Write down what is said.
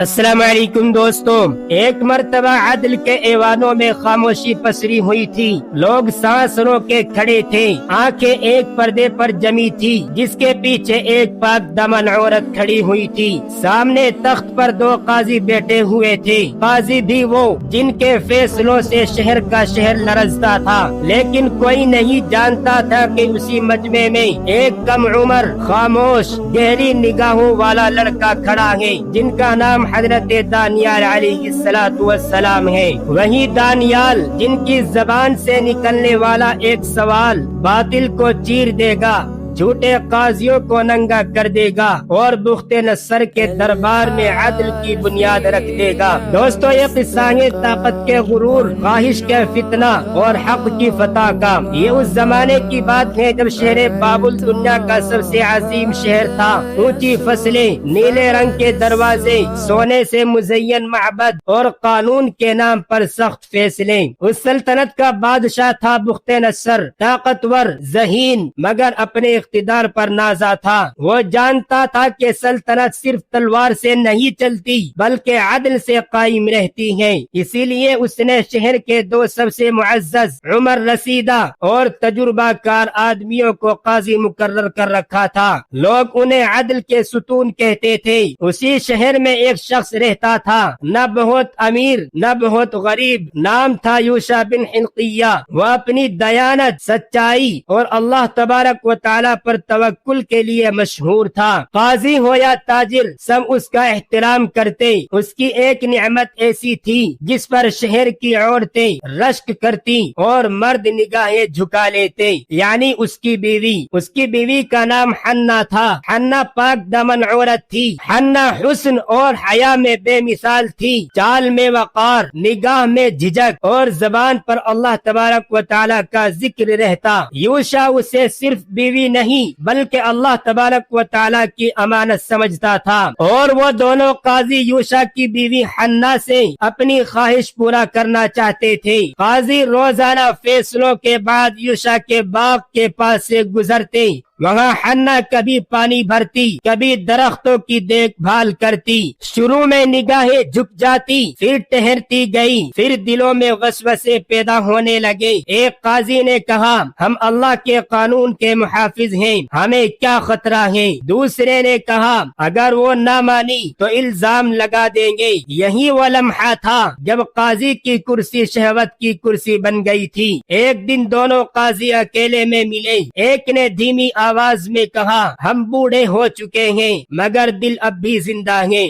السلام علیکم دوستوں، ایک مرتبہ عدل کے ایوانوں میں خاموشی پسری ہوئی تھی۔ لوگ سانس روکے کھڑے تھے، آنکھیں ایک پردے پر جمی تھی جس کے پیچھے ایک پاک دامن عورت کھڑی ہوئی تھی۔ سامنے تخت پر دو قاضی بیٹھے ہوئے تھے، قاضی بھی وہ جن کے فیصلوں سے شہر کا شہر لرزتا تھا، لیکن کوئی نہیں جانتا تھا کہ اسی مجمع میں ایک کم عمر خاموش گہری نگاہوں والا لڑکا کھڑا ہے جن کا نام حضرت دانیال علیہ السلام ہے۔ وہی دانیال جن کی زبان سے نکلنے والا ایک سوال باطل کو چیر دے گا، جھوٹے قاضیوں کو ننگا کر دے گا اور بخت نصر کے دربار میں عدل کی بنیاد رکھ دے گا۔ دوستو، یہ قصہ ہے طاقت کے غرور، خواہش کے فتنہ اور حق کی فتح کا۔ یہ اس زمانے کی بات ہے جب شہر بابل دنیا کا سب سے عظیم شہر تھا۔ اونچی فصلیں، نیلے رنگ کے دروازے، سونے سے مزین معبد اور قانون کے نام پر سخت فیصلے۔ اس سلطنت کا بادشاہ تھا بخت نصر، طاقتور، ذہین، مگر اپنے اقتدار پر نازا تھا۔ وہ جانتا تھا کہ سلطنت صرف تلوار سے نہیں چلتی بلکہ عدل سے قائم رہتی ہے۔ اسی لیے اس نے شہر کے دو سب سے معزز، عمر رسیدہ اور تجربہ کار آدمیوں کو قاضی مقرر کر رکھا تھا۔ لوگ انہیں عدل کے ستون کہتے تھے۔ اسی شہر میں ایک شخص رہتا تھا، نہ بہت امیر نہ بہت غریب، نام تھا یوشع بن حلقیہ۔ وہ اپنی دیانت، سچائی اور اللہ تبارک و تعالی پر توکل کے لیے مشہور تھا۔ قاضی ہو یا تاجر، سب اس کا احترام کرتے۔ اس کی ایک نعمت ایسی تھی جس پر شہر کی عورتیں رشک کرتی اور مرد نگاہیں جھکا لیتے، یعنی اس کی بیوی۔ اس کی بیوی کا نام حنا تھا۔ حنا پاک دامن عورت تھی۔ حنا حسن اور حیا میں بے مثال تھی، چال میں وقار، نگاہ میں جھجک اور زبان پر اللہ تبارک و تعالی کا ذکر رہتا۔ یوشع اسے صرف بیوی نہیں بلکہ اللہ تبارک و تعالی کی امانت سمجھتا تھا، اور وہ دونوں قاضی یوشع کی بیوی حنا سے اپنی خواہش پورا کرنا چاہتے تھے۔ قاضی روزانہ فیصلوں کے بعد یوشع کے باغ کے پاس سے گزرتے۔ وہاں حنا کبھی پانی بھرتی، کبھی درختوں کی دیکھ بھال کرتی۔ شروع میں نگاہیں جھک جاتی، پھر ٹہرتی گئی، پھر دلوں میں وسوسے پیدا ہونے لگے۔ ایک قاضی نے کہا، ہم اللہ کے قانون کے محافظ ہیں، ہمیں کیا خطرہ ہے؟ دوسرے نے کہا، اگر وہ نہ مانی تو الزام لگا دیں گے۔ یہی وہ لمحہ تھا جب قاضی کی کرسی شہوت کی کرسی بن گئی تھی۔ ایک دن دونوں قاضی اکیلے میں ملے۔ ایک نے دھیمی آواز میں کہا، ہم بوڑھے ہو چکے ہیں مگر دل اب بھی زندہ ہیں۔